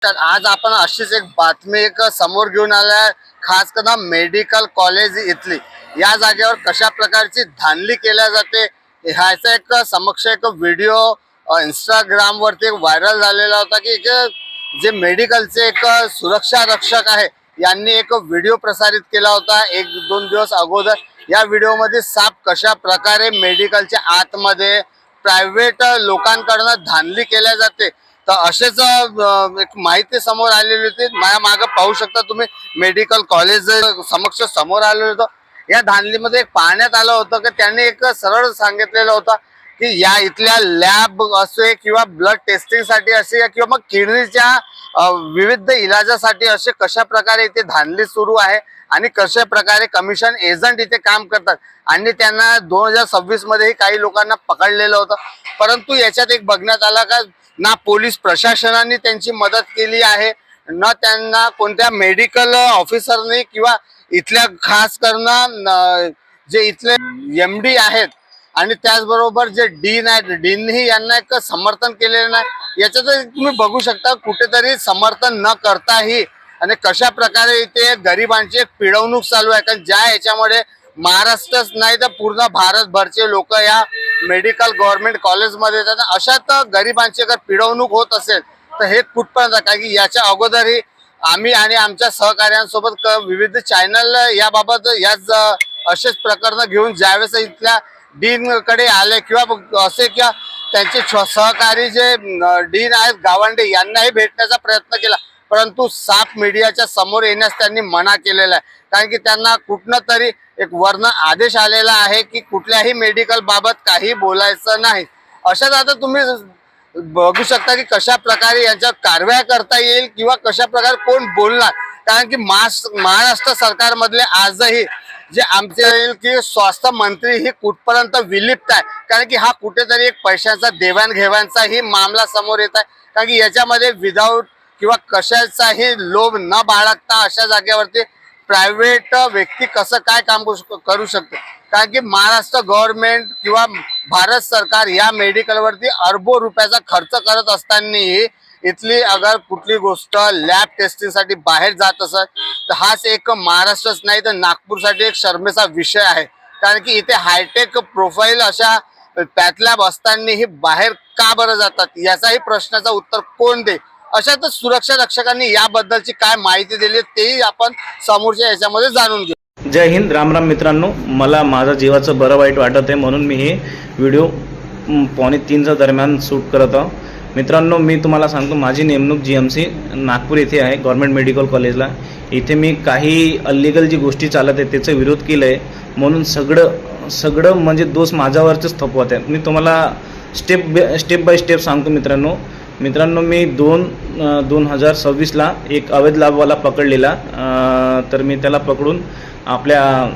तर आज आपण अशीच एक बातमी समोर घेऊन आलाय, खास करून मेडिकल कॉलेज इथली या जागेवर कशा प्रकारची धांदली केल्या जाते ह्याचा एक समक्ष एक व्हिडिओ इंस्टाग्राम वरती व्हायरल झालेला होता की जे मेडिकलचे एक सुरक्षा रक्षक आहे यांनी एक व्हिडिओ प्रसारित केला होता एक दोन दिवस अगोदर। या व्हिडिओमध्ये साप कशा प्रकारे मेडिकलच्या आतमध्ये प्रायव्हेट लोकांकडून धांदली केल्या जाते तर असेच एक माहिती समोर आलेली होती। माझ्या मागे पाहू शकता तुम्ही मेडिकल कॉलेज समक्ष समोर आलेलं होतं। या धांदलीमध्ये एक पाहण्यात आलं होतं की त्यांनी एक सरळ सांगितलेलं होतं की या इथल्या लॅब असे किंवा ब्लड टेस्टिंग साठी असे किंवा मग किडनीच्या विविध इलाजासाठी असे कशा प्रकारे इथे धांदली सुरू आहे आणि कशा प्रकारे कमिशन एजंट इथे काम करतात आणि त्यांना 2026 मध्ये काही लोकांना पकडलेलं होतं। परंतु याच्यात एक बघण्यात आला का ना पोलीस प्रशासनाने त्यांची मदत केली आहे ना त्यांना कोणत्या मेडिकल ऑफिसरने किंवा इथल्या खास करून जे इथले एमडी आहेत आणि त्याचबरोबर जे डीन आहेत डीनही यांना एक समर्थन केलेलं नाही। याच्यात तुम्ही बघू शकता कुठेतरी समर्थन न करताही आणि कशा प्रकारे इथे गरिबांची एक पिळवणूक चालू आहे। कारण ज्या याच्यामुळे महाराष्ट्रच नाही तर पूर्ण भारतभरचे लोक या मेडिकल गव्हर्नमेंट कॉलेजमध्ये येतात, अशात गरिबांची अगर पिळवणूक होत असेल तर हे कुठपर्यंत कारण की याच्या अगोदरही आम्ही आणि आमच्या सहकार्यांसोबत विविध चॅनल याबाबत याच असेच प्रकरण घेऊन ज्यावेळेस इथल्या डीन कडे आले किंवा असे किंवा त्यांचे सहकारी जे डीन आहेत गावंडे यांनाही भेटण्याचा प्रयत्न केला, परंतु साप मीडियाच्या समोर येण्यास त्यांनी मना केलेला आहे। कारण की त्यांना कुठनं तरी एक वर्ण आदेश आलेला आहे की कुठल्याही मेडिकल बाबत काही बोलायचं नाही। अशात आता तुम्ही बघू शकता की कशा प्रकारे यांच्या कारवाया करता येईल किंवा कशा प्रकारे कोण बोलणार। कारण की महाराष्ट्र सरकारमधले आजही जे आमचे की स्वास्थ्य मंत्री ही कुठपर्यंत विलिप्त आहे, कारण की हा कुठेतरी एक पैशांचा देवाणघेवाणचा ही मामला समोर येत आहे। कारण की याच्यामध्ये विदाऊट किंवा कशाचाही लोभ न बाळगता अशा जागेवरती प्रायव्हेट व्यक्ती कसं काय काम करू शकते। कारण की महाराष्ट्र गव्हर्नमेंट किंवा भारत सरकार या मेडिकलवरती अरबो रुपयाचा खर्च करत असतानाही इथली अगर कुठली गोष्ट लॅब टेस्टिंग साठी बाहेर जात असत तर हाच एक महाराष्ट्रच नाही तर नागपूरसाठी एक शर्मेचा विषय आहे। कारण की इथे हायटेक प्रोफाईल अशा पॅथ लॅब असतानाही बाहेर का बरं जातात याचाही प्रश्नाचं उत्तर कोण दे। अशातच सुरक्षा रक्षकांनी याबद्दलची काय माहिती दिली तेही आपण समोरच्या याच्यामध्ये जाणून घेऊ। जय हिंद, राम राम मित्रांनो। मला माझा जीवाचं बरं वाईट वाटत आहे म्हणून मी हे व्हिडिओ 2:45 दरम्यान शूट करत आहो। मित्रांनो, मी तुम्हाला सांगतो माझी नेमणूक GMC नागपूर येथे आहे गव्हर्नमेंट मेडिकल कॉलेजला। इथे मी काही अलिगल जी गोष्टी चालत आहेत त्याचा विरोध केला आहे म्हणून सगळं म्हणजे दोष माझ्यावरच थोपवत आहे। मी तुम्हाला स्टेप बाय स्टेप सांगतो मित्रांनो मी 2026 ला एक अवैध लॅबवाला पकडलेला, तर मी त्याला पकडून आपल्या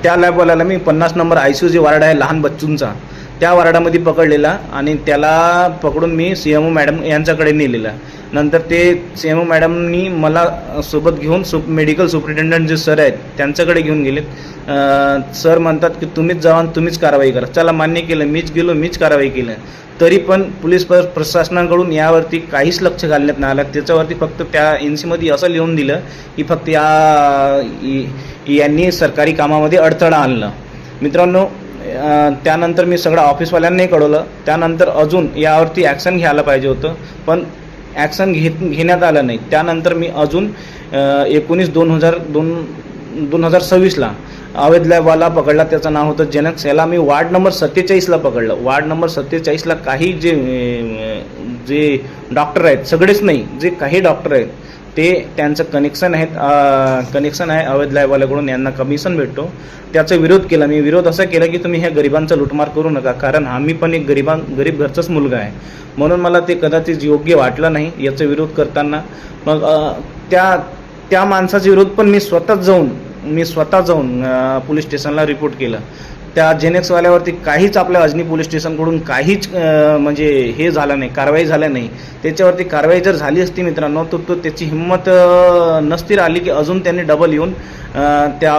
त्या लॅबवाल्याला मी 50 नंबर ICU जे वार्ड आहे लहान बच्चूंचा त्या वार्डामध्ये पकडलेला आणि त्याला पकडून मी CMO मॅडम यांच्याकडे नेलेला। नंतर ते CMO मॅडमनी मला सोबत घेऊन मेडिकल सुपरिटेंडंट जे सर आहेत त्यांच्याकडे घेऊन गेलेत। सर म्हणतात की तुम्हीच जावा तुम्हीच कारवाई करा। चला, मान्य केलं, मीच गेलो मीच कारवाई केलं। तरी पण पोलीस प्रशासनाकडून यावरती काहीच लक्ष घालण्यात नाही आलं। त्याच्यावरती फक्त त्या NC मध्ये असं लिहून दिलं की फक्त यांनी सरकारी कामामध्ये अडथळा आणला। मित्रांनो, त्यानंतर मी सगळं ऑफिसवाल्यांनाही कळवलं। त्यानंतर अजून यावरती ॲक्शन घ्यायला पाहिजे होतं पण ॲक्शन घेण्यात आलं नाही। त्यानंतर मी अजून 19/2/2026 ला अवैध लॅबवाला पकडला, त्याचं नाव होतं जेनक्स। याला मी वार्ड नंबर 47 ला पकडलं। वार्ड नंबर 47 ला काही जे डॉक्टर आहेत, सगळेच नाही, जे काही डॉक्टर आहेत ते त्यांचं कनेक्शन आहे अवैध लॅबवाल्याकडून, यांना कमिशन भेटतो, त्याचा विरोध केला मी। विरोध असा केला की तुम्ही ह्या गरिबांचा लुटमार करू नका, कारण आम्ही पण एक गरीब घरचाच मुलगा आहे म्हणून मला ते कदाचित योग्य वाटलं नाही याचा विरोध करताना। मग त्या माणसाचा विरोध पण मी स्वतः जाऊन पोलीस स्टेशनला रिपोर्ट केलं। त्या जेनेक्सवाल्यावरती काहीच आपल्या अजनी पोलीस स्टेशनकडून काहीच म्हणजे हे झालं नाही, कारवाई झाली नाही। त्याच्यावरती कारवाई जर झाली असती मित्रांनो तर त्याची हिंमत नसती राहिली की अजून त्यांनी डबल येऊन त्या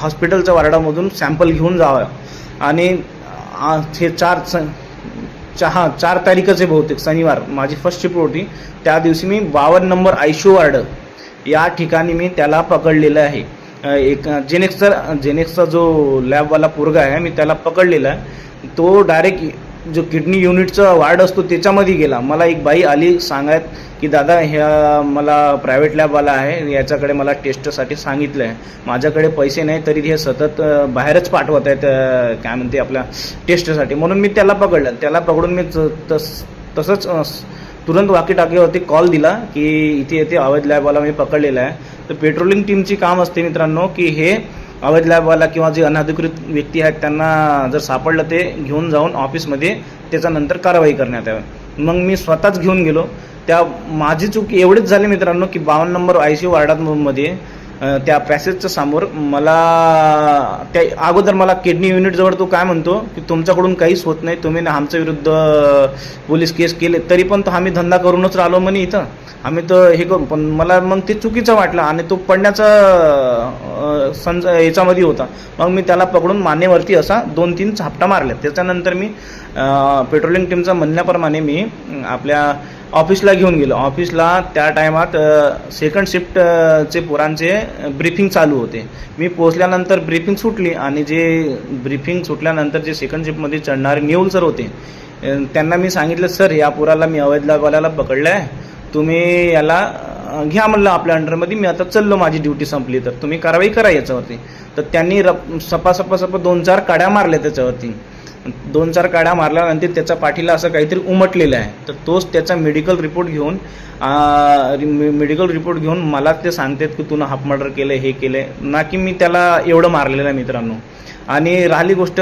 हॉस्पिटलच्या वार्डामधून सॅम्पल घेऊन जावं आणि हे 4 तारीखच आहे बहुतेक, शनिवार माझी फर्स्ट शिफ्ट होती. त्या दिवशी मी 52 नंबर ICU वार्ड या ठिकाणी मी त्याला पकडलेलं आहे. एक जेनेक्सचा जो लॅबवाला पोरगा आहे मी त्याला पकडलेला आहे. तो डायरेक्ट जो किडनी युनिटचा वार्ड असतो त्याच्यामध्ये गेला. मला एक बाई आली सांगत की दादा ह्या मला प्रायव्हेट लॅबवाला आहे, याच्याकडे मला टेस्टसाठी सांगितलं आहे, माझ्याकडे पैसे नाही तरी हे सतत बाहेरच पाठवत आहेत काय म्हणते आपल्या टेस्टसाठी, म्हणून मी त्याला पकडलं. त्याला पकडून मी तसंच तुरंत वाकीटाकीवरती कॉल दिला की इथे अवैध लॅबवाला मी पकडलेला आहे. तर पेट्रोलिंग टीमची काम असते मित्रांनो की हे अवैध लॅबवाला किंवा जे अनधिकृत व्यक्ती आहेत त्यांना जर सापडलं ते घेऊन जाऊन ऑफिसमध्ये त्याच्यानंतर कारवाई करण्यात यावी. मग मी स्वतःच घेऊन गेलो. माझी चूक एवढीच झाली मित्रांनो की 52 नंबर ICU वार्डामध्ये त्या पॅसेजच्या समोर मला त्या अगोदर मला किडनी युनिटजवळ तो काय म्हणतो की तुमच्याकडून काहीच होत नाही, तुम्ही ना आमच्या विरुद्ध पोलीस केस केले तरी पण तो आम्ही धंदा करूनच राहिलो म्हणे इथं, आम्ही तर हे करू. पण मला मग ते चुकीचं वाटलं आणि तो पडण्याचा याच्यामध्ये होता. मग मी त्याला पकडून मानेवरती असा 2-3 झापटा मारल्या. त्याच्यानंतर मी पेट्रोलिंग टीमच्या म्हणण्याप्रमाणे मी आपल्या ऑफिसला घेऊन गेलो. ऑफिसला त्या टायमात सेकंड शिफ्टचे पोरांचे ब्रीफिंग चालू होते. मी पोचल्यानंतर ब्रीफिंग सुटली आणि जे ब्रीफिंग सुटल्यानंतर जे सेकंड शिफ्टमध्ये चढणारे नेऊल सर होते त्यांना मी सांगितलं, सर या पोराला मी अवैध लॅबवाल्याला पकडलं आहे, तुम्ही याला घ्या म्हणलं आपल्या अंडरमध्ये, मी आता चाललो, माझी ड्युटी संपली तर तुम्ही कारवाई करा याच्यावरती. तर त्यांनी सपा 2-4 काड्या मारल्या त्याच्यावरती. 2-4 काड्या मारल्यानंतर त्याच्या पाठीला असं काहीतरी उमटलेलं आहे. तर तोच त्याचा मेडिकल रिपोर्ट घेऊन मला ते सांगतात की तू हाफ मर्डर केलं, हे केलं, ना की मी त्याला एवढं मारलेलं आहे मित्रांनो. आणि राहिली गोष्ट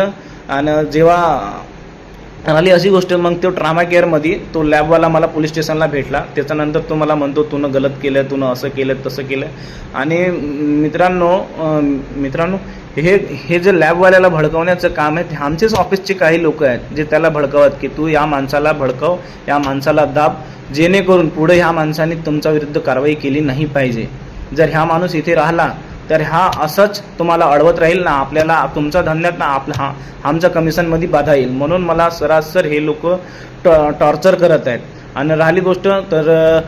राहिली अशी गोष्ट, मग तो ट्रामा केअरमध्ये तो लॅबवाला मला पोलीस स्टेशनला भेटला. त्याच्यानंतर तो मला म्हणतो तुनं गलत केलं, तुनं असं केलं तसं केलं. आणि मित्रांनो हे जे लॅबवाल्याला भडकवण्याचं काम आहे ते आमचेच ऑफिसचे काही लोक आहेत जे त्याला भडकवत की तू या माणसाला भडकव, या माणसाला दाब, जेणेकरून पुढे ह्या माणसाने तुमच्या विरुद्ध कारवाई केली नाही पाहिजे. जर ह्या माणूस इथे राहिला तर हा असंच तुम्हाला अडवत राहील ना, आपल्याला तुमच्या धंद्यात ना आमच्या कमिशनमध्ये बाधा येईल. म्हणून मला सरासर हे लोक टॉर्चर करत आहेत. आणि राहिली गोष्ट तर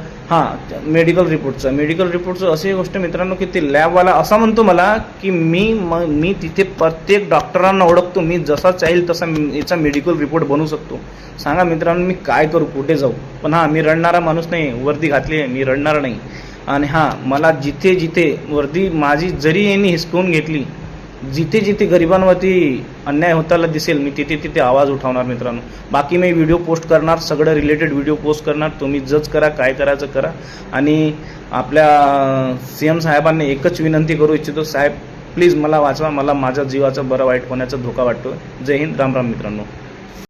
मेडिकल रिपोर्टचं अशी गोष्ट मित्रांनो की ते लॅबवाला असा म्हणतो मला की मी तिथे प्रत्येक डॉक्टरांना ओळखतो, मी जसा चाहेल तसा याचा मेडिकल रिपोर्ट बनवू शकतो. सांगा मित्रांनो मी काय करू, कुठे जाऊ. पण मी रडणारा माणूस नाही, वर्दी घातली आहे, मी रडणार नाही. आणि मला जिथे वर्दी माझी जरी यांनी हिसकवून घेतली, जिथे गरिबांवरती अन्याय होताना दिसेल मी तिथे आवाज उठवणार मित्रांनो. बाकी मी व्हिडिओ पोस्ट करणार, सगळं रिलेटेड व्हिडिओ पोस्ट करणार. तुम्ही जज करा, काय करायचं करा. आणि आपल्या CM साहेबांना एकच विनंती करू इच्छितो, साहेब प्लीज मला वाचवा, मला माझ्या जीवाचा बरं वाईट होण्याचा धोका वाटतो. जय हिंद, राम राम मित्रांनो.